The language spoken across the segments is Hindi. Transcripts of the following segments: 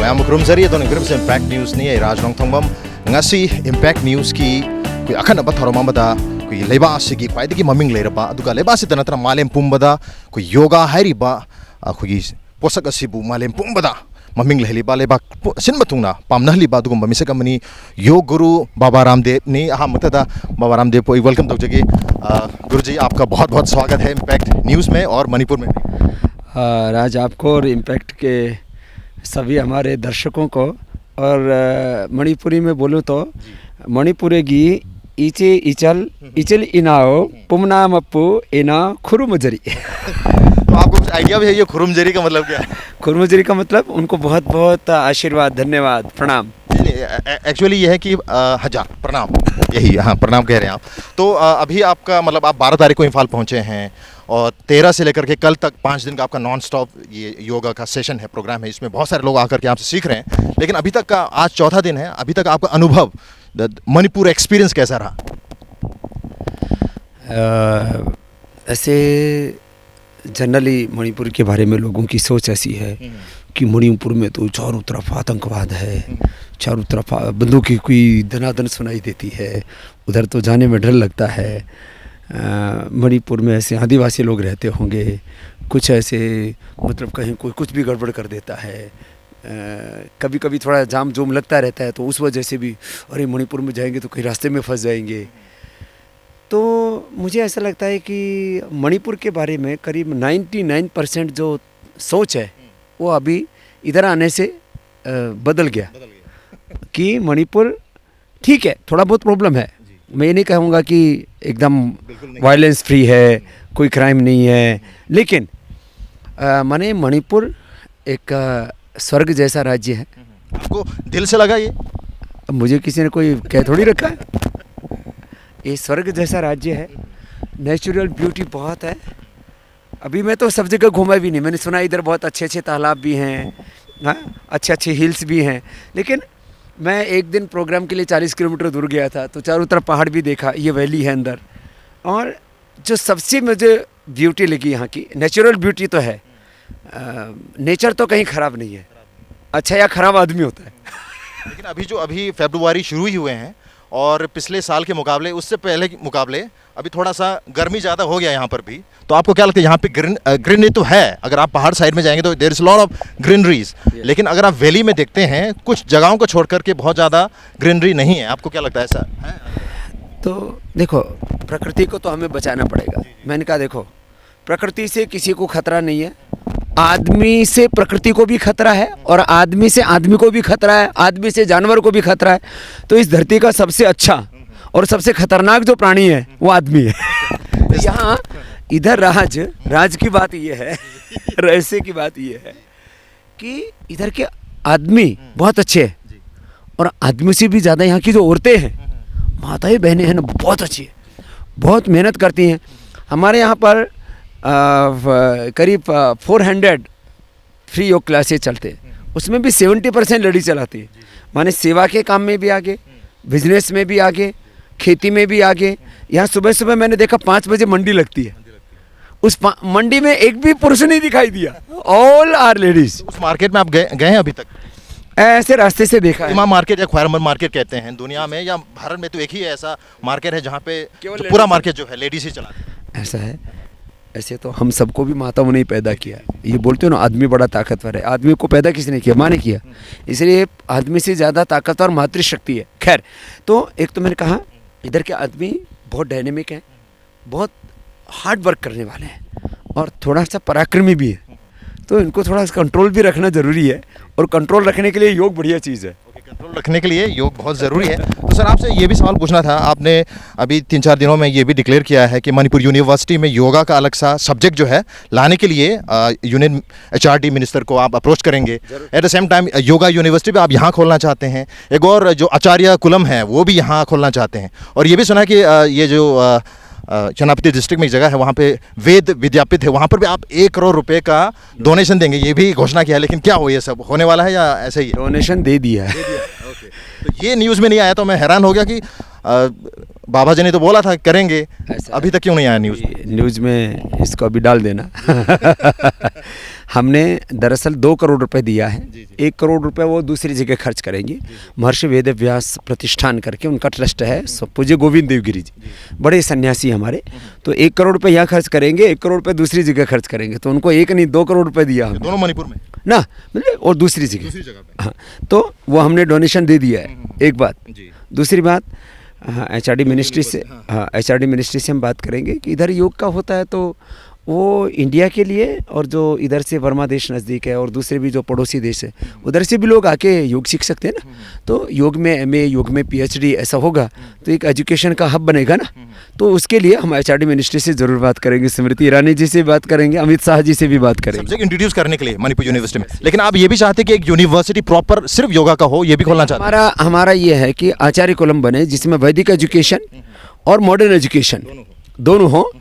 ꯃꯌꯥꯝ ꯈꯨꯔꯨꯝꯖꯔꯤ ꯑꯗꯣ ꯒ꯭ꯔꯤꯝꯁ ꯏꯝꯄꯦꯛ ꯅ꯭ꯌꯨꯁꯅꯤ ꯑꯩ ꯔꯥꯖ ꯅꯣꯡꯊꯣꯡꯕꯝ ꯉꯁꯤ ꯏꯝꯄꯦꯛ ꯅ꯭ꯌꯨꯁꯀꯤ ꯑꯩꯈꯣꯏ ꯑꯈꯟꯅꯕ ꯊꯧꯔꯝ ꯑꯃꯗ ꯑꯩꯈꯣꯏꯒꯤ ꯂꯩꯕꯥꯛ ꯑꯁꯤꯒꯤ ꯈ꯭ꯋꯥꯏꯗꯒꯤ ꯃꯃꯤꯡ ꯂꯩꯔꯕ ꯑꯗꯨꯒ ꯂꯩꯕꯥꯛ ꯑꯁꯤꯗ ꯅꯠꯇꯅ ꯃꯥꯂꯦꯝ ꯄꯨꯝꯕꯗ ꯑꯩꯈꯣꯏ ꯌꯣꯒꯥ ꯍꯥꯏꯔꯤꯕ ꯑꯩꯈꯣꯏꯒꯤ ꯄꯣꯠꯁꯛ ꯑꯁꯤꯕꯨ ꯃꯥꯂꯦꯝ ꯄꯨꯝꯕꯗ ꯃꯃꯤꯡ ꯂꯩꯍꯜꯂꯤꯕ ꯂꯩꯕꯥꯛ ꯑꯁꯤꯟꯕ ꯊꯨꯡꯅ ꯄꯥꯝꯅꯍꯜꯂꯤꯕ ꯑꯗꯨꯒꯨꯝꯕ ꯃꯤꯁꯛ ꯑꯃꯅꯤ योग गुरु बाबा रामदेव अहमद बाबा रामदेव को वेलकम तौजगे गुरु जी आपका बहुत बहुत स्वागत है इम्पैक्ट न्यूज़ में और मणिपुर में। राज आपको और इम्पैक्ट के सभी हमारे दर्शकों को और मणिपुरी में बोलूँ तो मणिपुरी गी इचे इचल इचल इनाओ पुमनामप्पू इना खुरुमजरी। तो आपको कुछ आइडिया भी है ये खुरुमजरी का मतलब क्या है? खुरुमजरी का मतलब उनको बहुत बहुत आशीर्वाद, धन्यवाद, प्रणाम। एक्चुअली ये है कि हजार प्रणाम, यही हाँ प्रणाम कह रहे हैं आप। तो अभी आपका मतलब आप 12 तारीख को इम्फाल पहुंचे हैं और 13 से लेकर के कल तक 5 दिन का आपका नॉन स्टॉप ये योगा का सेशन है, प्रोग्राम है। इसमें बहुत सारे लोग आकर के आपसे सीख रहे हैं, लेकिन अभी तक का आज चौथा दिन है, अभी तक आपका अनुभव मणिपुर एक्सपीरियंस कैसा रहा? ऐसे जनरली मणिपुर के बारे में लोगों की सोच ऐसी है कि मणिपुर में तो चारों तरफ आतंकवाद है, चारों तरफ बंदूक की कोई दनादन सुनाई देती है, उधर तो जाने में डर लगता है। मणिपुर में ऐसे आदिवासी लोग रहते होंगे, कुछ ऐसे मतलब कहीं कोई कुछ भी गड़बड़ कर देता है, कभी कभी थोड़ा जाम जोम लगता रहता है, तो उस वजह से भी अरे मणिपुर में जाएंगे तो कहीं रास्ते में फंस जाएंगे। तो मुझे ऐसा लगता है कि मणिपुर के बारे में करीब 99% जो सोच है वो अभी इधर आने से बदल गया कि मणिपुर ठीक है, थोड़ा बहुत प्रॉब्लम है। मैं ये नहीं कहूँगा कि एकदम वायलेंस फ्री है, कोई क्राइम नहीं है, लेकिन माने मणिपुर एक स्वर्ग जैसा राज्य है। आपको दिल से लगा ये? मुझे किसी ने कोई कह थोड़ी रखा है। ये स्वर्ग जैसा राज्य है, नेचुरल ब्यूटी बहुत है। अभी मैं तो सब जगह घूमा भी नहीं, मैंने सुना इधर बहुत अच्छे अच्छे तालाब भी हैं, हाँ अच्छे अच्छे हिल्स भी हैं, लेकिन मैं एक दिन प्रोग्राम के लिए 40 किलोमीटर दूर गया था तो चारों तरफ पहाड़ भी देखा, ये वैली है अंदर। और जो सबसे मुझे ब्यूटी लगी यहाँ की, नेचुरल ब्यूटी तो है, नेचर तो कहीं ख़राब नहीं है, अच्छा या ख़राब आदमी होता है। लेकिन अभी फरवरी शुरू ही हुए हैं और पिछले साल के मुकाबले, उससे पहले के मुकाबले अभी थोड़ा सा गर्मी ज़्यादा हो गया यहाँ पर भी। तो आपको क्या लगता है यहाँ पे ग्रीनरी तो है, अगर आप पहाड़ साइड में जाएंगे तो there is lot of greeneries, लेकिन अगर आप वैली में देखते हैं कुछ जगहों को छोड़ करके बहुत ज़्यादा ग्रीनरी नहीं है। आपको क्या लगता है ऐसा है? तो देखो, प्रकृति को तो हमें बचाना पड़ेगा। मैंने कहा देखो, प्रकृति से किसी को खतरा नहीं है, आदमी से प्रकृति को भी खतरा है और आदमी से आदमी को भी खतरा है, आदमी से जानवर को भी खतरा है। तो इस धरती का सबसे अच्छा और सबसे खतरनाक जो प्राणी है वो आदमी है। तो यहाँ इधर राज की बात ये है, रहस्य की बात ये है कि इधर के आदमी बहुत अच्छे हैं और आदमी से भी ज़्यादा यहाँ की जो औरतें हैं, माताएं बहनें हैं ना, बहुत अच्छी है, बहुत मेहनत करती हैं। हमारे यहाँ पर करीब 400 फ्री योग क्लासेस चलते हैं, उसमें भी 70% लेडीज चलाती है। माने सेवा के काम में भी आगे, बिजनेस में भी आगे, खेती में भी आगे। यहाँ सुबह सुबह मैंने देखा 5 बजे मंडी लगती है, उस मंडी में एक भी पुरुष नहीं दिखाई दिया, ऑल आर लेडीज। उस मार्केट में आप गए हैं अभी तक? ऐसे रास्ते से देखा है। इमाम मार्केट या ख्वारमर मार्केट कहते हैं दुनिया में, या भारत में तो एक ही ऐसा मार्केट है जहाँ पे पूरा मार्केट जो है लेडीज ही चलाते हैं। ऐसा है। ऐसे तो हम सबको भी माताओं ने ही पैदा किया। ये बोलते हो ना, आदमी बड़ा ताकतवर है, आदमी को पैदा किसने किया? माँ ने किया। इसलिए आदमी से ज़्यादा ताकतवर मातृशक्ति है। खैर, तो एक तो मैंने कहा इधर के आदमी बहुत डायनेमिक हैं, बहुत हार्ड वर्क करने वाले हैं और थोड़ा सा पराक्रमी भी है, तो इनको थोड़ा कंट्रोल भी रखना ज़रूरी है और कंट्रोल रखने के लिए योग बढ़िया चीज़ है। कंट्रोल रखने के लिए योग बहुत ज़रूरी है। तो सर आपसे ये भी सवाल पूछना था, आपने अभी 3-4 दिनों में ये भी डिक्लेयर किया है कि मणिपुर यूनिवर्सिटी में योगा का अलग सा सब्जेक्ट जो है लाने के लिए यूनियन HRD मिनिस्टर को आप अप्रोच करेंगे। Eight the same time yoga university भी आप यहाँ खोलना चाहते हैं, एक और जो आचार्य कुलम है वो भी यहाँ खोलना चाहते हैं, और ये भी सुना कि ये जो चनापति डिस्ट्रिक्ट में एक जगह है वहाँ पे वेद विद्यापीठ है, वहाँ पर भी आप 1 करोड़ रुपए का डोनेशन देंगे, ये भी घोषणा किया है। लेकिन क्या हो, ये सब होने वाला है या ऐसे ही? डोनेशन दे दिया है। तो ये न्यूज़ में नहीं आया तो मैं हैरान हो गया कि बाबा जी ने तो बोला था करेंगे, ऐसा अभी तक क्यों नहीं आया न्यूज़? न्यूज़ में इसको अभी डाल देना। हमने दरअसल 2 करोड़ रुपए दिया है। 1 करोड़ रुपए वो दूसरी जगह खर्च करेंगे। महर्षि वेद व्यास प्रतिष्ठान करके उनका ट्रस्ट है, पूज्य गोविंद देवगिरी जी, बड़े सन्यासी हमारे। तो 1 करोड़ रुपए यहाँ खर्च करेंगे, 1 करोड़ रुपए दूसरी जगह खर्च करेंगे। तो उनको एक नहीं 2 करोड़ रुपए दिया हमने दोनों मणिपुर में? ना, मतलब और दूसरी जगह पे? हाँ, तो वो हमने डोनेशन दे दिया है, एक बात। जी। दूसरी बात, हाँ, एचआरडी मिनिस्ट्री से, हाँ, एचआरडी मिनिस्ट्री से हम बात करेंगे कि इधर योग का होता है तो वो इंडिया के लिए, और जो इधर से वर्मा देश नज़दीक है और दूसरे भी जो पड़ोसी देश है उधर से भी लोग आके योग सीख सकते हैं ना। तो योग में एमए, योग में पीएचडी ऐसा होगा तो एक एजुकेशन का हब बनेगा ना। तो उसके लिए हम एचआरडी मिनिस्ट्री से ज़रूर बात करेंगे, स्मृति ईरानी जी से बात करेंगे, अमित शाह जी से भी बात करेंगे सब्जेक्ट इंट्रोड्यूस करने के लिए मणिपुर यूनिवर्सिटी में। लेकिन आप ये भी चाहते कि एक यूनिवर्सिटी प्रॉपर सिर्फ योगा का हो, ये भी खोलना चाहते हैं? हमारा ये है कि आचार्य कुलम बने जिसमें वैदिक एजुकेशन और मॉडर्न एजुकेशन दोनों हो।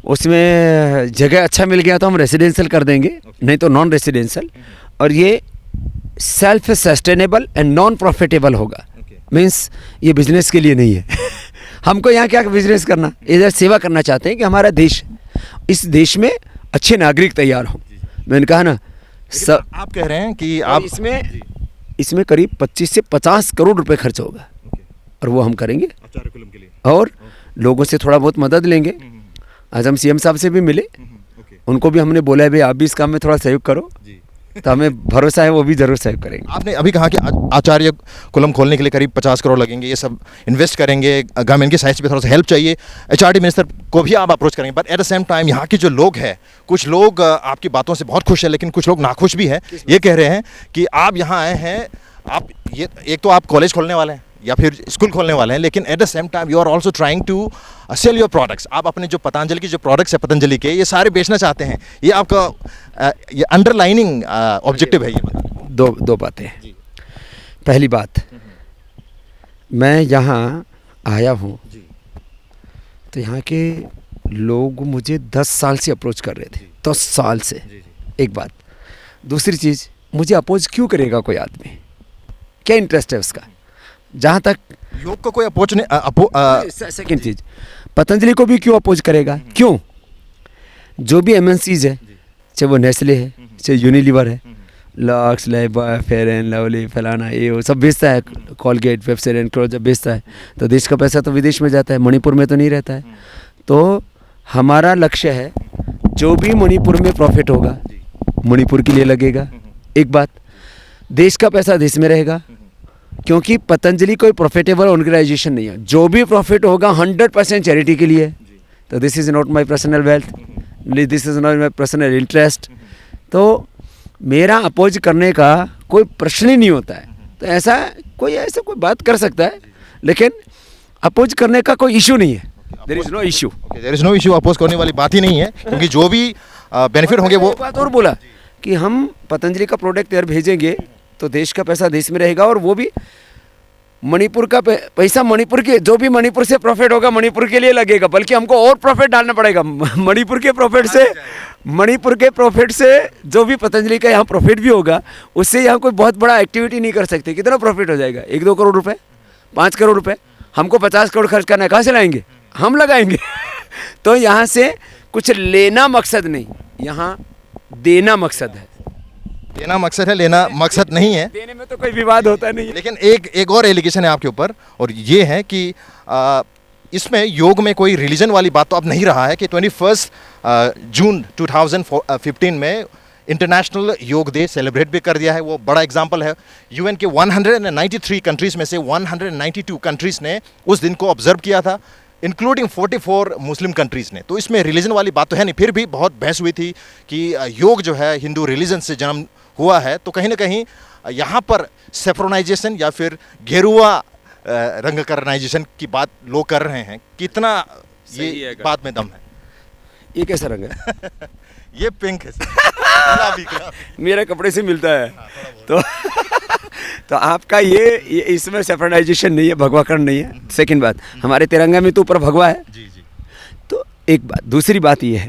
उसमें जगह अच्छा मिल गया तो हम रेसिडेंशियल कर देंगे, नहीं तो नॉन रेसिडेंशियल। और ये self sustainable and non profitable होगा। मीन्स ये बिजनेस के लिए नहीं है। हमको यहाँ क्या बिजनेस करना, इधर सेवा करना चाहते हैं कि हमारा देश, इस देश में अच्छे नागरिक तैयार हों। मैंने कहा ना सब, आप कह रहे हैं कि आप इसमें करीब 25 से 50 करोड़ रुपए खर्च होगा और वो हम करेंगे आचार्य कुलम के लिए, और लोगों से थोड़ा बहुत मदद लेंगे। आज हम सीएम साहब से भी मिले, उनको भी हमने बोला है भाई आप भी इस काम में थोड़ा सहयोग करो, तो हमें भरोसा है वो भी जरूर सहयोग करेंगे। आपने अभी कहा कि आचार्य कुलम खोलने के लिए करीब 50 करोड़ लगेंगे, ये सब इन्वेस्ट करेंगे, गवर्नमेंट की साइड से भी थोड़ा सा हेल्प चाहिए, एचआरडी मिनिस्टर को भी आप अप्रोच करेंगे। But at the same time यहाँ के जो लोग हैं, कुछ लोग आपकी बातों से बहुत खुश है, लेकिन कुछ लोग नाखुश भी हैं। ये कह रहे हैं कि आप यहाँ आए हैं, आप ये एक तो आप कॉलेज खोलने वाले हैं या फिर स्कूल खोलने वाले हैं, लेकिन at the same time you are also trying to sell your products. आप अपने जो पतंजलि की जो प्रोडक्ट्स है पतंजलि के, ये सारे बेचना चाहते हैं। ये आपका ये अंडरलाइनिंग ऑब्जेक्टिव है। ये दो बातें। पहली बात, मैं यहाँ आया हूँ तो यहाँ के लोग मुझे 10 साल से अप्रोच कर रहे थे, 10 साल से। एक बात। दूसरी चीज़, मुझे अपोज क्यों करेगा कोई आदमी, क्या इंटरेस्ट है उसका? जहाँ तक योग को कोई अपोज नहीं। सेकेंड चीज़, पतंजलि को भी क्यों अपोज करेगा? क्यों? जो भी एमएनसीज है, चाहे वो नेस्ले है, चाहे यूनिलीवर है, locks, Lifebuoy, fair and lovely, फलाना, ये वो सब बेचता है, कॉलगेट, पेप्सोडेंट, क्लोजअप बेचता है, तो देश का पैसा तो विदेश में जाता है, मणिपुर में तो नहीं रहता है। तो हमारा लक्ष्य है जो भी मणिपुर में प्रॉफिट होगा मणिपुर के लिए लगेगा। एक बात, देश का पैसा देश में रहेगा, क्योंकि पतंजलि कोई प्रॉफिटेबल ऑर्गेनाइजेशन नहीं है। जो भी प्रॉफिट होगा 100% चैरिटी के लिए। तो this is not my personal wealth, this is not my personal interest. तो मेरा अपोज करने का कोई प्रश्न ही नहीं होता है। तो ऐसा कोई बात कर सकता है, लेकिन अपोज करने का कोई इशू नहीं है। There is no issue. There is no issue, oppose करने वाली बात ही नहीं है, क्योंकि जो भी बेनिफिट होंगे वो। बात और बोला कि हम पतंजलि का प्रोडक्ट इधर भेजेंगे तो देश का पैसा देश में रहेगा, और वो भी मणिपुर का पैसा मणिपुर के, जो भी मणिपुर से प्रॉफिट होगा मणिपुर के लिए लगेगा। बल्कि हमको और प्रॉफिट डालना पड़ेगा मणिपुर के प्रॉफिट से जो भी पतंजलि का यहाँ प्रॉफिट भी होगा, उससे यहाँ कोई बहुत बड़ा एक्टिविटी नहीं कर सकते। कितना प्रॉफिट हो जाएगा? 1-2 करोड़ रुपए, 5 करोड़ रुपए। हमको 50 करोड़ खर्च करना है, कहाँ से लाएंगे? हम लगाएंगे। तो यहाँ से कुछ लेना मकसद नहीं, यहाँ देना मकसद है। देना मकसद है, लेना मकसद नहीं है। देने में तो कोई विवाद होता नहीं है। लेकिन एक और एलिगेशन है आपके ऊपर, और ये है कि इसमें योग में कोई रिलीजन वाली बात तो अब नहीं रहा है कि 21 जून 2015 में इंटरनेशनल योग डे सेलिब्रेट भी कर दिया है। वो बड़ा एग्जाम्पल है। यूएन के 193 कंट्रीज़ में से 192 कंट्रीज़ ने उस दिन को ऑब्जर्व किया था, इंक्लूडिंग 44 मुस्लिम कंट्रीज़ ने। तो इसमें रिलीजन वाली बात तो है नहीं। फिर भी बहुत बहस हुई थी कि योग जो है हिंदू रिलीजन से जन्म हुआ है, तो कहीं ना कहीं यहाँ पर सेफ्रोनाइजेशन या फिर गेरुआ रंगकरनाइजेशन की बात लोग कर रहे हैं। कितना ये बात में दम है? ये कैसा रंग है? ये पिंक है। गुलाबी। मेरे कपड़े से मिलता है। तो आपका ये इसमें सेफ्रोनाइजेशन नहीं है, भगवाकरण नहीं है। सेकंड बात, हमारे तिरंगा में तो ऊपर भगवा है। जी जी। तो एक बात। दूसरी बात ये है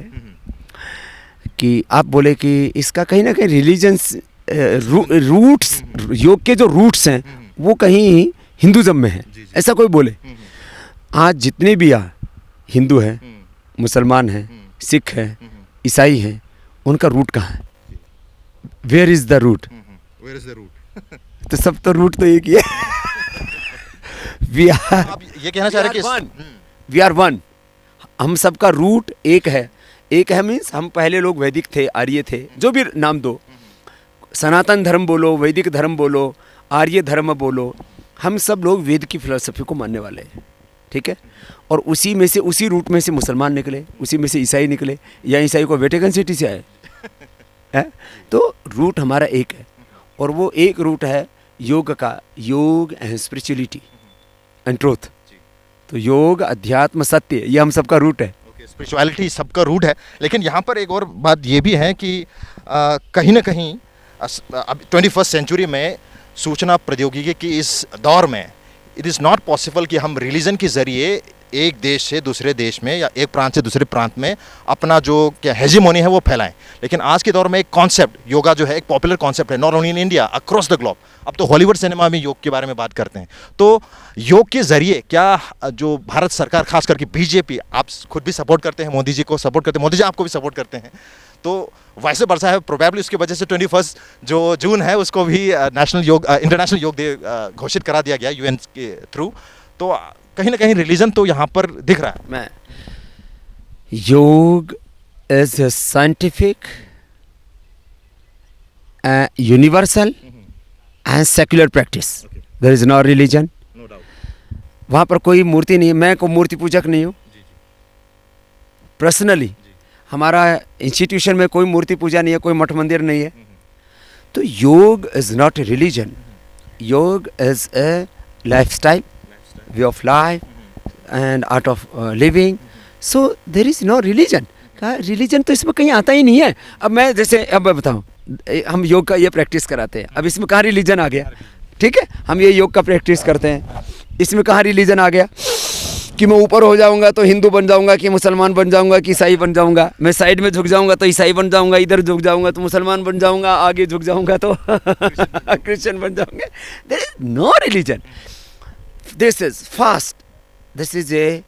कि आप बोले कि इसका कहीं ना कहीं रिलीजन्स रूट्स, योग के जो रूट्स हैं वो कहीं हिंदुज़म में है, ऐसा कोई बोले आज जितने भी हिंदू हैं, मुसलमान हैं, सिख हैं, ईसाई हैं, उनका रूट कहाँ है? Where is the route? Where is the route? तो सब तो रूट तो एक ही है। वी आर आप ये कहना चाह रहे हैं कि वी आर वन। हम सबका रूट एक है। एक है मीन्स हम पहले लोग वैदिक थे, आर्य थे, जो भी नाम दो, सनातन धर्म बोलो, वैदिक धर्म बोलो, आर्य धर्म बोलो, हम सब लोग वेद की फिलॉसफी को मानने वाले हैं, ठीक है। और उसी में से, उसी रूट में से मुसलमान निकले, उसी में से ईसाई निकले, या ईसाई को वेटिकन सिटी से आए है? तो रूट हमारा एक है, और वो एक रूट है योग का, योग एंड स्पिरिचुअलिटी एंड ट्रूथ। तो योग, अध्यात्म, सत्य, ये हम सबका रूट है। स्पिरिचुअलिटी सबका रूट है। लेकिन यहाँ पर एक और बात ये भी है कि कहीं ना कहीं अब 21st सेंचुरी में सूचना प्रौद्योगिकी की इस दौर में इट इज़ नॉट पॉसिबल कि हम रिलीजन के ज़रिए एक देश से दूसरे देश में या एक प्रांत से दूसरे प्रांत में अपना जो क्या हेजिमोनी है वो फैलाएं। लेकिन आज के दौर में एक कॉन्सेप्ट योगा जो है एक पॉपुलर कॉन्सेप्ट है, not only in India, across the globe. अब तो हॉलीवुड सिनेमा में योग के बारे में बात करते हैं। तो योग के ज़रिए क्या जो भारत सरकार, खास करके बीजेपी, आप खुद भी सपोर्ट करते हैं, मोदी जी को सपोर्ट करते हैं, मोदी जी आपको भी सपोर्ट करते हैं, तो वैसे बरसा है प्रोबेबली उसकी वजह से 21 जो जून है उसको भी नेशनल योग, इंटरनेशनल योग डे घोषित करा दिया गया यूएन के थ्रू। तो कहीं ना कहीं रिलीजन तो यहाँ पर दिख रहा है। मैं योग is a scientific, universal and secular practice. There is no religion. वहाँ पर कोई मूर्ति नहीं है। मैं कोई मूर्ति पूजक नहीं हूँ। पर्सनली हमारा इंस्टीट्यूशन में कोई मूर्ति पूजा नहीं है, कोई मठ मंदिर नहीं है। तो yog is not a religion, yog is a life style, way of life and art of living. So there is no religion. कहा रिलीजन तो इसमें कहीं आता ही नहीं है। अब मैं जैसे, अब मैं बताऊँ, हम योग का ये प्रैक्टिस कराते हैं, अब इसमें कहाँ रिलीजन आ गया? ठीक है, हम ये योग का प्रैक्टिस करते हैं, इसमें कहाँ रिलीजन आ गया कि मैं ऊपर हो जाऊंगा तो हिंदू बन जाऊंगा, कि मुसलमान बन जाऊंगा, कि ईसाई बन जाऊंगा, मैं साइड में झुक जाऊंगा तो ईसाई बन जाऊंगा, इधर झुक जाऊंगा तो मुसलमान बन जाऊंगा, आगे झुक जाऊंगा तो क्रिश्चियन बन जाऊंगा। There is no religion. This is first, this is a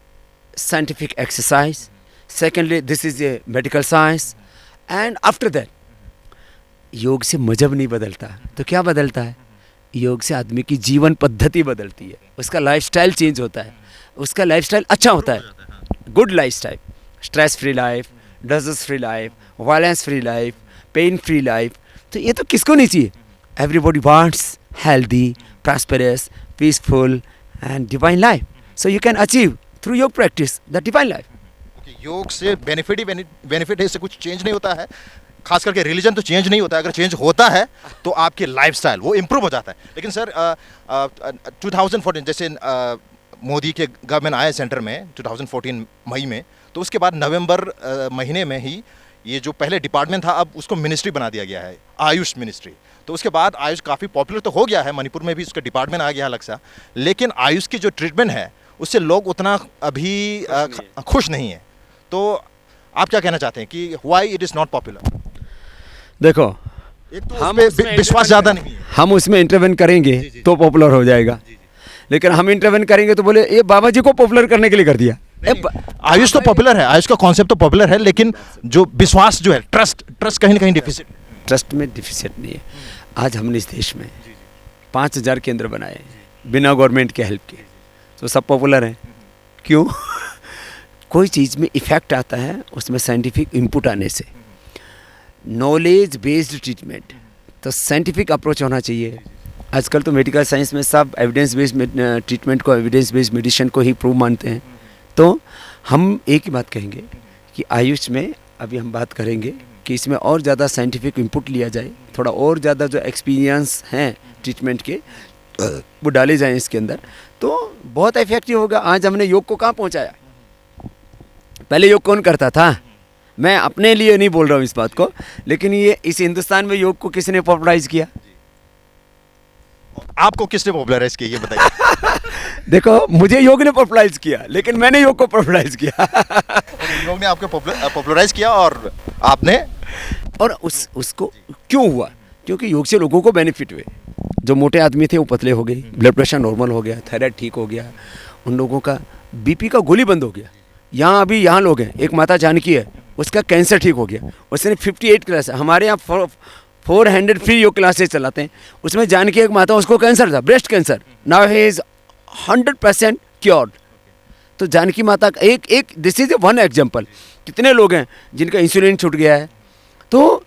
scientific exercise, secondly this is a medical science, and after that yog से मजहब नहीं बदलता तो क्या बदलता है? योग से आदमी की जीवन पद्धति बदलती है, उसका लाइफस्टाइल चेंज होता है, उसका लाइफस्टाइल अच्छा होता है, good lifestyle, stress free life, disease free life, violence free life, pain free life. तो ये तो किसको नहीं चाहिए? Everybody wants healthy, prosperous, peaceful and divine life. So you can achieve through your practice the divine life. योग से बेनिफिट ही बेनिफिट है, इससे कुछ चेंज नहीं होता है। खास करके रिलीजन तो चेंज नहीं होता है, अगर चेंज होता है तो आपकी लाइफस्टाइल वो इम्प्रूव हो जाता है। लेकिन सर 2014 जैसे मोदी के गवर्नमेंट आए सेंटर में 2014 मई में, तो उसके बाद नवंबर महीने में ही ये जो पहले डिपार्टमेंट था अब उसको मिनिस्ट्री बना दिया गया है, आयुष मिनिस्ट्री। तो उसके बाद आयुष काफ़ी पॉपुलर तो हो गया है, मणिपुर में भी उसका डिपार्टमेंट आ गया अलग सा, लेकिन आयुष की जो ट्रीटमेंट है उससे लोग उतना अभी खुश नहीं है। तो आप क्या कहना चाहते हैं कि why it is not popular? देखो, एक तो हम विश्वास ज़्यादा नहीं है, हम उसमें इंटरवेन करेंगे तो पॉपुलर हो जाएगा। लेकिन हम इंटरवेन करेंगे तो बोले ये बाबा जी को पॉपुलर करने के लिए कर दिया। आयुष तो पॉपुलर है, आयुष का कॉन्सेप्ट तो पॉपुलर है, लेकिन जो विश्वास जो है, ट्रस्ट कहीं ना कहीं डिफिसिट, ट्रस्ट में डिफिसिट नहीं है। आज हमने इस देश में 5000 केंद्र बनाए बिना गवर्नमेंट के हेल्प के, तो सब पॉपुलर हैं। क्यों? कोई चीज़ में इफ़ेक्ट आता है उसमें साइंटिफिक इनपुट आने से। नॉलेज बेस्ड ट्रीटमेंट, तो साइंटिफिक अप्रोच होना चाहिए। आजकल तो मेडिकल साइंस में सब एविडेंस बेस्ड ट्रीटमेंट को, एविडेंस बेस्ड मेडिसिन को ही प्रूव मानते हैं। तो हम एक ही बात कहेंगे कि आयुष में अभी हम बात करेंगे कि इसमें और ज़्यादा साइंटिफिक इनपुट लिया जाए, थोड़ा और ज़्यादा जो एक्सपीरियंस हैं ट्रीटमेंट के वो डाले जाएं इसके अंदर, तो बहुत इफेक्टिव होगा। आज हमने योग को कहाँ पहुँचाया? पहले योग कौन करता था? मैं अपने लिए नहीं बोल रहा हूँ इस बात को, लेकिन ये इस हिंदुस्तान में योग को किसने पॉपुलराइज किया? आपको किसने पॉपुलराइज किया ये बताइए। देखो, मुझे योग ने पॉपुलराइज किया, लेकिन मैंने योग को पॉपुलराइज किया। योग ने आपको पॉपुलराइज किया और आपने, और उसको क्यों हुआ? क्योंकि योग से लोगों को बेनिफिट हुए। जो मोटे आदमी थे वो पतले हो गए, ब्लड प्रेशर नॉर्मल हो गया, थायराइड ठीक हो गया, उन लोगों का बीपी का गोली बंद हो गया। यहाँ अभी यहाँ लोग हैं, एक माता जानकी है, उसका कैंसर ठीक हो गया, उसने 58 क्लास, हमारे यहाँ 400 फ्री योग क्लासेस चलाते हैं, उसमें जानकी एक माता, उसको कैंसर था, breast cancer, now he is 100% cured. तो जानकी माता का एक दिस इज वन एग्जाम्पल। कितने लोग हैं जिनका इंसुलिन छूट गया है। तो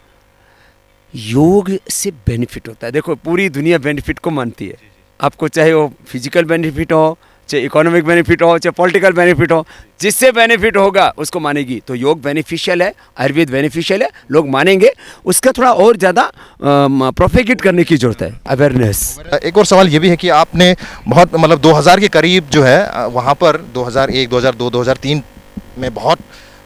योग से बेनिफिट होता है। देखो पूरी दुनिया बेनिफिट को मानती है, आपको चाहे वो फिजिकल बेनिफिट हो, चाहे इकोनॉमिक बेनिफिट हो, चाहे पॉलिटिकल बेनिफिट हो, जिससे बेनिफिट होगा उसको मानेगी। तो योग बेनिफिशियल है, आयुर्वेद बेनिफिशियल है, लोग मानेंगे। उसका थोड़ा और ज़्यादा प्रोपेगेट करने की ज़रूरत है, अवेयरनेस। एक और सवाल ये भी है कि आपने बहुत मतलब 2000 के करीब जो है वहाँ पर 2001, 2002, 2003 में बहुत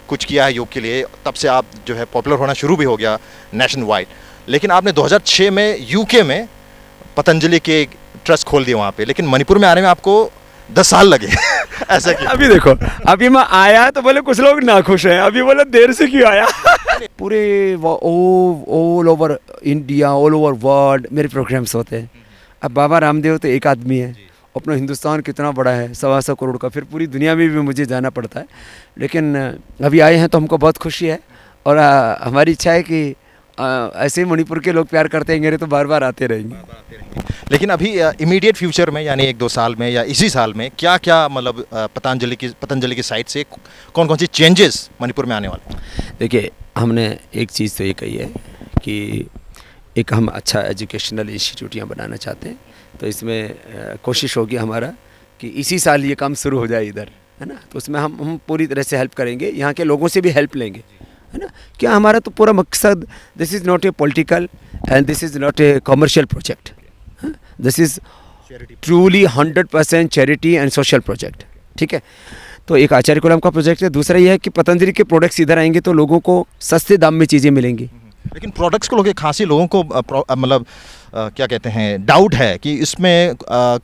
कुछ किया है योग के लिए, तब से आप जो है पॉपुलर होना शुरू भी हो गया नेशन वाइड। लेकिन आपने 2006 में यूके में पतंजलि के ट्रस्ट खोल दिए वहाँ पे, लेकिन मणिपुर में आने में आपको 10 साल लगे ऐसा क्यों? अभी देखो, अभी मैं आया तो बोले कुछ लोग नाखुश हैं, अभी बोले देर से क्यों आया। पूरे all over India, all over world मेरे प्रोग्राम्स होते हैं। अब बाबा रामदेव तो एक आदमी है, अपना हिंदुस्तान कितना बड़ा है, 125 करोड़ का, फिर पूरी दुनिया में भी मुझे जाना पड़ता है। लेकिन अभी आए हैं तो हमको बहुत खुशी है, और हमारी इच्छा है कि ऐसे ही मणिपुर के लोग प्यार करते हैं तो बार बार आते रहेंगे। लेकिन अभी इमीडिएट फ्यूचर में यानी 1-2 साल में या इसी साल में क्या क्या मतलब पतंजलि की साइड से कौन कौन सी चेंजेस मणिपुर में आने वाले? देखिए, हमने एक चीज़ तो ये कही है कि एक हम अच्छा एजुकेशनल इंस्टीट्यूट यहाँ बनाना चाहते हैं। तो इसमें कोशिश होगी हमारा कि इसी साल ये काम शुरू हो जाए इधर, है ना। तो उसमें हम पूरी तरह से हेल्प करेंगे, यहाँ के लोगों से भी हेल्प लेंगे, है ना। क्या हमारा तो पूरा मकसद, this is not a political and this is not a commercial project, this is truly 100% charity and social project, ठीक है। तो एक आचार्य कुलम का प्रोजेक्ट है। दूसरा यह है कि पतंजलि के प्रोडक्ट्स इधर आएंगे तो लोगों को सस्ते दाम में चीज़ें मिलेंगी। लेकिन प्रोडक्ट्स को लोग खासी लोगों को मतलब क्या कहते हैं, डाउट है कि इसमें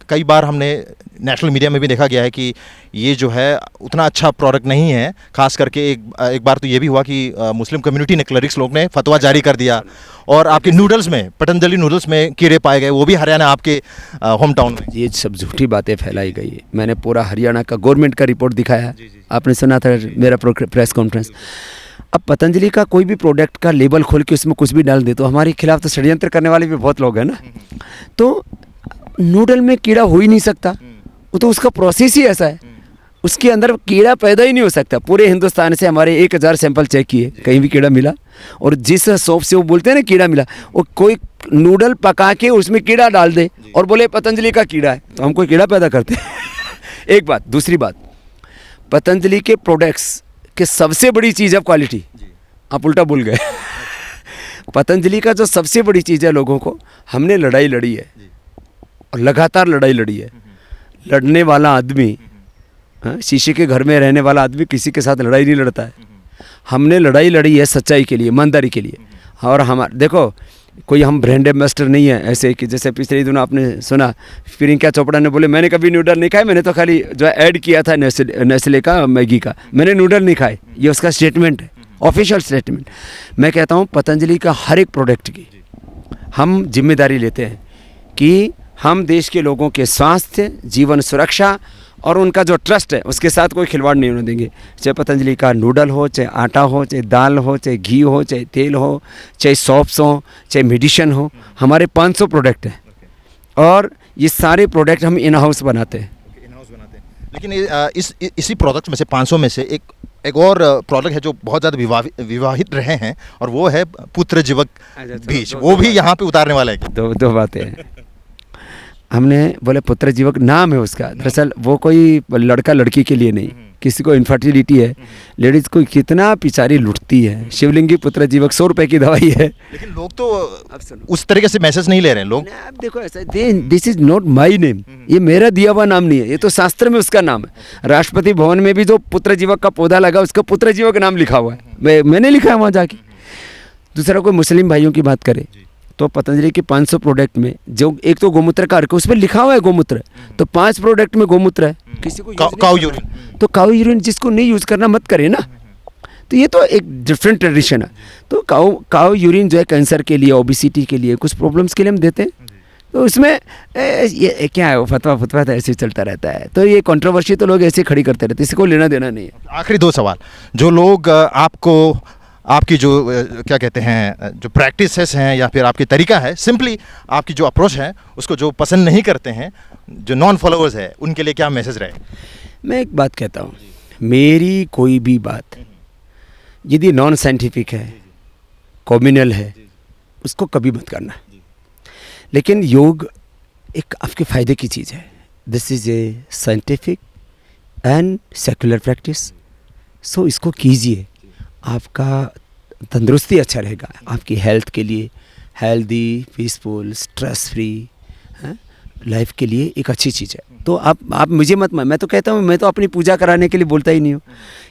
कई बार हमने नेशनल मीडिया में भी देखा गया है कि ये जो है उतना अच्छा प्रोडक्ट नहीं है। खास करके एक बार तो ये भी हुआ कि मुस्लिम कम्युनिटी ने, क्लरिक्स लोग ने फतवा जारी कर दिया, और आपके नूडल्स में, पतंजलि नूडल्स में कीड़े पाए गए, वो भी हरियाणा आपके होम टाउन में। ये सब झूठी बातें फैलाई गई है। मैंने पूरा हरियाणा का गवर्नमेंट का रिपोर्ट दिखाया, आपने सुना था मेरा प्रेस कॉन्फ्रेंस। अब पतंजलि का कोई भी प्रोडक्ट का लेबल खोल के उसमें कुछ भी डाल दे तो हमारे खिलाफ तो षड्यंत्र करने वाले भी बहुत लोग हैं ना। तो नूडल में कीड़ा हो ही नहीं सकता, वो तो उसका प्रोसेस ही ऐसा है, उसके अंदर कीड़ा पैदा ही नहीं हो सकता। पूरे हिंदुस्तान से हमारे 1000 सैंपल चेक किए, कहीं भी कीड़ा मिला। और जिस शॉप से वो बोलते हैं ना कीड़ा मिला, वो कोई नूडल पका के उसमें कीड़ा डाल दे और बोले पतंजलि का कीड़ा है, तो हम कोई कीड़ा पैदा करते हैं। एक बात। दूसरी बात, पतंजलि के प्रोडक्ट्स कि सबसे बड़ी चीज़ है क्वालिटी। आप उल्टा भूल गए। पतंजलि का जो सबसे बड़ी चीज़ है, लोगों को हमने लड़ाई लड़ी है और लगातार लड़ाई लड़ी है। लड़ने वाला आदमी, शीशे के घर में रहने वाला आदमी किसी के साथ लड़ाई नहीं लड़ता है। हमने लड़ाई लड़ी है सच्चाई के लिए, ईमानदारी के लिए। और हमारे देखो, कोई हम ब्रांड एम्बेसडर नहीं है ऐसे कि जैसे पिछले दिनों आपने सुना प्रियंका चोपड़ा ने बोले मैंने कभी नूडल नहीं खाए, मैंने तो खाली जो ऐड किया था नेस्ले का, मैगी का, मैंने नूडल नहीं खाए। ये उसका स्टेटमेंट है, ऑफिशियल स्टेटमेंट। मैं कहता हूँ पतंजलि का हर एक प्रोडक्ट की हम जिम्मेदारी लेते हैं कि हम देश के लोगों के स्वास्थ्य, जीवन सुरक्षा और उनका जो ट्रस्ट है उसके साथ कोई खिलवाड़ नहीं होने देंगे। चाहे पतंजलि का नूडल हो, चाहे आटा हो, चाहे दाल हो, चाहे घी हो, चाहे तेल हो, चाहे सॉप्स हो, चाहे मेडिसिन हो, हमारे 500 प्रोडक्ट हैं और ये सारे प्रोडक्ट हम इन हाउस बनाते हैं। लेकिन इसी प्रोडक्ट में से 500 में से एक और प्रोडक्ट है जो बहुत ज़्यादा विवाहित रहे हैं, और वो है पुत्र जीवक बीज। वो भी यहाँ पे उतारने वाला है। दो बातें हैं। हमने बोले पुत्र जीवक नाम है उसका, दरअसल वो कोई लड़का लड़की के लिए नहीं, किसी को इनफर्टिलिटी है, लेडीज़ को कितना पिचारी लुटती है। शिवलिंगी पुत्र जीवक 100 रुपये की दवाई है। लेकिन लोग तो उस तरीके से मैसेज नहीं ले रहे हैं लोग। आप देखो ऐसा, this is not my name, ये मेरा दिया हुआ नाम नहीं है, ये तो शास्त्र में उसका नाम है। राष्ट्रपति भवन में भी जो पुत्र जीवक का पौधा लगा उसका पुत्र जीवक नाम लिखा हुआ है, मैंने लिखा है वहाँ जाके। दूसरा, कोई मुस्लिम भाइयों की बात करें तो पतंजलि के 500 प्रोडक्ट में जो एक तो गोमूत्र का अर्क, उसमें लिखा हुआ है गोमूत्र, तो 5 प्रोडक्ट में गोमूत्र है। किसी को काऊ यूरिन, तो काऊ यूरिन जिसको नहीं यूज़ करना मत करे ना। तो ये तो एक डिफरेंट ट्रेडिशन है। तो काऊ यूरिन जो है कैंसर के लिए, ओबिसिटी के लिए, कुछ प्रॉब्लम्स के लिए हम देते हैं। तो उसमें ये क्या है, वो फतवा तो ऐसे ही चलता रहता है। तो ये कंट्रोवर्सी तो लोग ऐसे खड़ी करते रहते हैं, इसको लेना देना नहीं है। आखिरी दो सवाल, जो लोग आपको आपकी जो क्या कहते हैं जो प्रैक्टिसेस हैं या फिर आपकी तरीका है, सिंपली आपकी जो अप्रोच है उसको जो पसंद नहीं करते हैं, जो नॉन फॉलोअर्स है, उनके लिए क्या मैसेज रहे? मैं एक बात कहता हूँ, मेरी कोई भी बात यदि नॉन साइंटिफिक है, कॉम्युनल है, उसको कभी मत करना। लेकिन योग एक आपके फ़ायदे की चीज़ है। This is a scientific and secular practice, so इसको कीजिए, आपका तंदुरुस्ती अच्छा रहेगा, आपकी हेल्थ के लिए healthy, peaceful, stress free life के लिए एक अच्छी चीज़ है। तो आप मुझे मत, मैं तो कहता हूँ, मैं तो अपनी पूजा कराने के लिए बोलता ही नहीं हूँ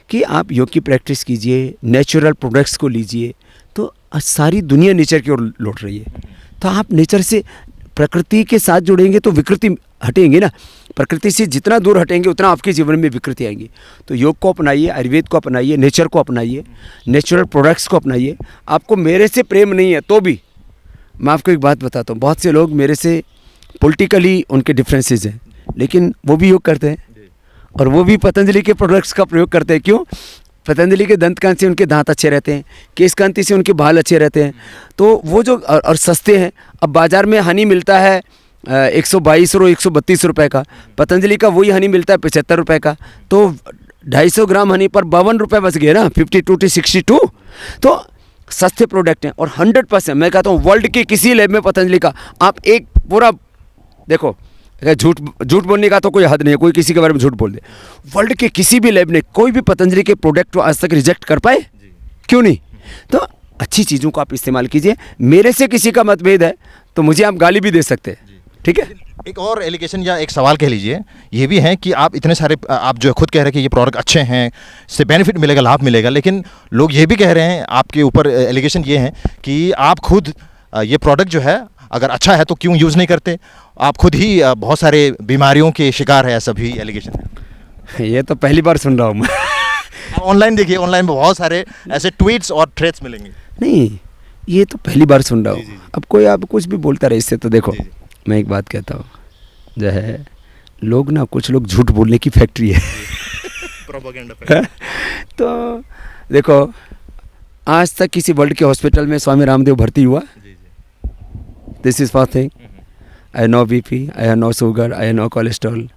कि आप योग की प्रैक्टिस कीजिए, नेचुरल प्रोडक्ट्स को लीजिए, तो सारी दुनिया नेचर की ओर लौट रही है। तो आप नेचर से, प्रकृति के साथ जुड़ेंगे तो विकृति हटेंगे ना। प्रकृति से जितना दूर हटेंगे उतना आपके जीवन में विकृति आएंगी। तो योग को अपनाइए, आयुर्वेद को अपनाइए, नेचर को अपनाइए, नेचुरल प्रोडक्ट्स को अपनाइए। आपको मेरे से प्रेम नहीं है तो भी मैं आपको एक बात बताता हूँ, बहुत से लोग मेरे से पॉलिटिकली उनके डिफरेंसेस हैं, लेकिन वो भी योग करते हैं और वो भी पतंजलि के प्रोडक्ट्स का प्रयोग करते हैं। क्यों? पतंजलि के दंत कांति से उनके दांत अच्छे रहते हैं, केश कांति से उनके बाल अच्छे रहते हैं। तो वो जो और सस्ते हैं। अब बाज़ार में हनी मिलता है 122 और 132 रुपये का, पतंजलि का वही हनी मिलता है 75 रुपये का। तो 250 ग्राम हनी पर 52 रुपये बच गए ना, 52 to 62। तो सस्ते प्रोडक्ट हैं और 100% मैं कहता हूँ वर्ल्ड के किसी लैब में पतंजलि का आप एक पूरा देखो, झूठ बोलने का तो कोई हद नहीं है, कोई किसी के बारे में झूठ बोल दे, वर्ल्ड के किसी भी लैब ने कोई भी पतंजलि के प्रोडक्ट को आज तक रिजेक्ट कर पाए? क्यों नहीं? तो अच्छी चीज़ों को आप इस्तेमाल कीजिए। मेरे से किसी का मतभेद है तो मुझे आप गाली भी दे सकते हैं, ठीक है? एक और एलिगेशन या एक सवाल कह लीजिए, ये भी है कि आप इतने सारे, आप जो खुद कह रहे हैं कि ये प्रोडक्ट अच्छे हैं, इससे बेनिफिट मिलेगा, लाभ मिलेगा, लेकिन लोग ये भी कह रहे हैं, आपके ऊपर एलिगेशन ये है कि आप खुद ये प्रोडक्ट जो है अगर अच्छा है तो क्यों यूज़ नहीं करते, आप खुद ही बहुत सारे बीमारियों के शिकार है, ऐसा भी एलिगेशन है। ये तो पहली बार सुन रहा हूँ मैं। ऑनलाइन देखिए, ऑनलाइन में बहुत सारे ऐसे ट्वीट्स और थ्रेड्स मिलेंगे। नहीं, ये तो पहली बार सुन रहा हूँ। अब कोई आप कुछ भी बोलता रहे इससे, तो देखो मैं एक बात कहता हूँ, जो है लोग ना, कुछ लोग झूठ बोलने की फैक्ट्री है। तो देखो, आज तक किसी वर्ल्ड के हॉस्पिटल में स्वामी रामदेव भर्ती हुआ? This is first thing. I know BP, I know sugar, I know cholesterol,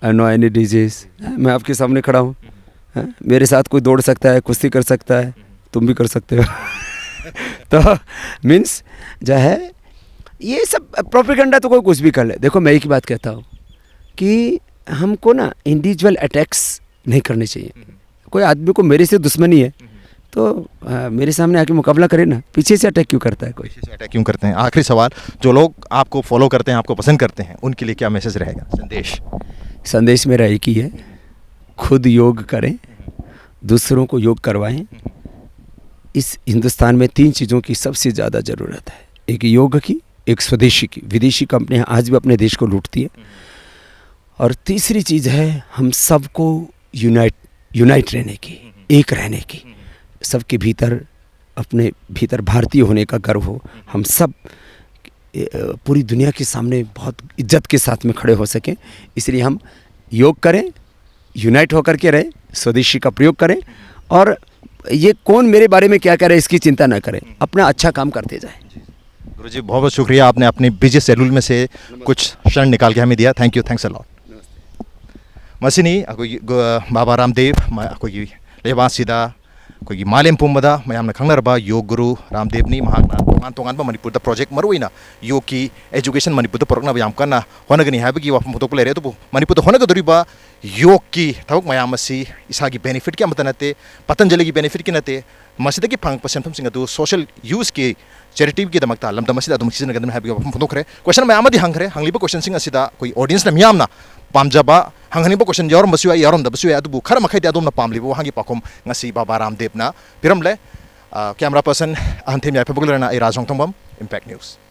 I know any disease. मैं आपके सामने खड़ा हूँ, मेरे साथ कोई दौड़ सकता है, कुश्ती कर सकता है, तुम भी कर सकते हो। तो मीन्स जो है ये सब प्रोपेगेंडा तो कोई कुछ भी कर ले। देखो मैं एक ही बात कहता हूँ कि हमको ना इंडिविजुअल अटैक्स नहीं करने चाहिए। कोई आदमी को मेरे से दुश्मनी है तो मेरे सामने आके मुकाबला करे ना, पीछे से अटैक क्यों करता है कोई? पीछे से अटैक क्यों करते हैं? आखिरी सवाल, जो लोग आपको फॉलो करते हैं, आपको पसंद करते हैं, उनके लिए क्या मैसेज रहेगा, संदेश? संदेश मेरा एक ही है, खुद योग करें, दूसरों को योग करवाएं। इस हिंदुस्तान में 3 चीज़ों की सबसे ज़्यादा ज़रूरत है, एक योग की, एक स्वदेशी की, विदेशी कंपनियां आज भी अपने देश को लूटती है, और तीसरी चीज़ है हम सबको यूनाइट रहने की, एक रहने की, सबके भीतर, अपने भीतर भारतीय होने का गर्व हो, हम सब पूरी दुनिया के सामने बहुत इज्जत के साथ में खड़े हो सकें। इसलिए हम योग करें, यूनाइट होकर के रहें, स्वदेशी का प्रयोग करें, और ये कौन मेरे बारे में क्या कह रहा है इसकी चिंता ना करें, अपना अच्छा काम करते जाएं। गुरुजी बहुत बहुत शुक्रिया, आपने अपनी बिजी शेड्यूल में से कुछ क्षण निकाल के हमें दिया। Thank you, thanks a lot. मसिनी अखोई बाबा रामदेव अखोई लेबासीदा अखोई मालेम पुंबदा मयामना खंगनरबा योग गुरु रामदेवनी महाकना तोंगान तोंगानबा मणिपुरदा प्रोजेक्ट मरुइना योग की एजुकेशन मणिपुरदा पुरकना याम कन्ना होनगनी हाबगी वाफम फोटो लेरे तो मणिपुरदा होनगदोरिबा योग की थबक मयाम असी इसागी बेनिफिट की अमत नते, पतंजलि की बेनिफिट की नते, मसिदगी फंगप सेंफमसिंग अदु सोशल यूज की चैरिटी की दमकता लमदम असिदा अदुम सिजनगदन हाबगी वाफम फोटोखरे क्वेश्चन मयामदी हंगरे हंगलिबा क्वेश्चन सिंग असिदा कोई ऑडियंस ना मियामना पामजबा हंगनिबा क्वेश्चन यारमबसु याय यारमदबसु याय अदुबु खर मखैदि अदुमना पामलिबो हंगी पाखोम ngasi बाबा रामदेवना पिरमले कैमरा पर्सन अहंथेम याइफबगलरना ए राजोंग थंगबम इम्पैक्ट न्यूज़।